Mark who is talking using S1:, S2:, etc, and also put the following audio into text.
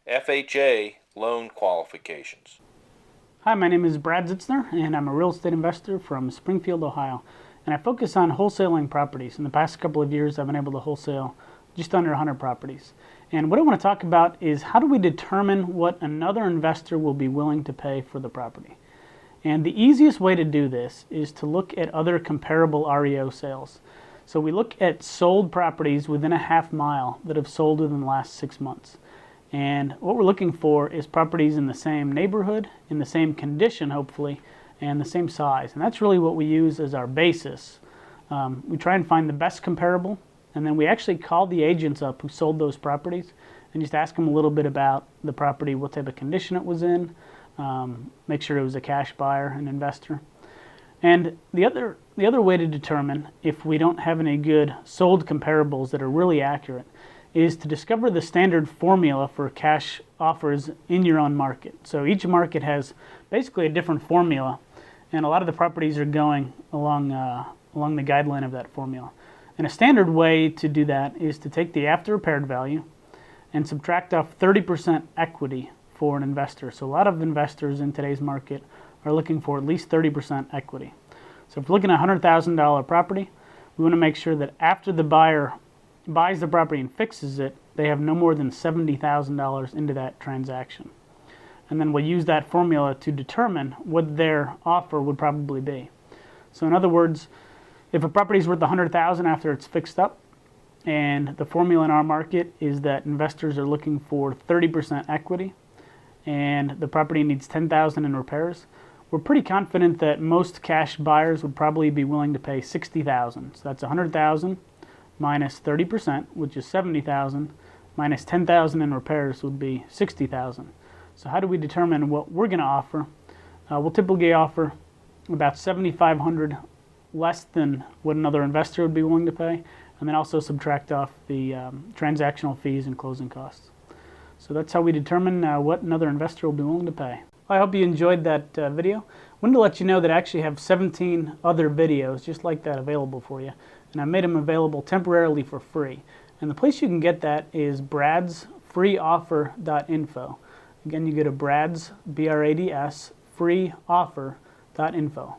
S1: FHA Loan qualifications.
S2: Hi, my name is Brad Zitzner, and I'm a real estate investor from Springfield, Ohio. And I focus on wholesaling properties. In the past couple of years, I've been able to wholesale just under 100 properties. And what I want to talk about is how do we determine what another investor will be willing to pay for the property? And the easiest way to do this is to look at other comparable REO sales. So we look at sold properties within a half mile that have sold within the last 6 months. And what we're looking for is properties in the same neighborhood, in the same condition, hopefully, and the same size. And that's really what we use as our basis. We try and find the best comparable, and then we actually call the agents up who sold those properties and just ask them a little bit about the property, what type of condition it was in, make sure it was a cash buyer, an investor. And the other way to determine if we don't have any good sold comparables that are really accurate is to discover the standard formula for cash offers in your own market. So each market has basically a different formula, and a lot of the properties are going along the guideline of that formula. And a standard way to do that is to take the after repaired value and subtract off 30% equity for an investor. So a lot of investors in today's market are looking for at least 30% equity. So if we're looking at a $100,000 property, we want to make sure that after the buyer buys the property and fixes it, they have no more than $70,000 into that transaction. And then we'll use that formula to determine what their offer would probably be. So in other words, if a property is worth $100,000 after it's fixed up, and the formula in our market is that investors are looking for 30% equity, and the property needs $10,000 in repairs, we're pretty confident that most cash buyers would probably be willing to pay $60,000. So that's $100,000 minus 30%, which is $70,000, minus $10,000 in repairs would be $60,000. So how do we determine what we're going to offer? We'll typically offer about $7,500 less than what another investor would be willing to pay, and then also subtract off the transactional fees and closing costs. So that's how we determine what another investor will be willing to pay. I hope you enjoyed that video. I wanted to let you know that I actually have 17 other videos just like that available for you, and I made them available temporarily for free. And the place you can get that is bradsfreeoffer.info. Again, you go to Brads, B-R-A-D-S, freeoffer.info.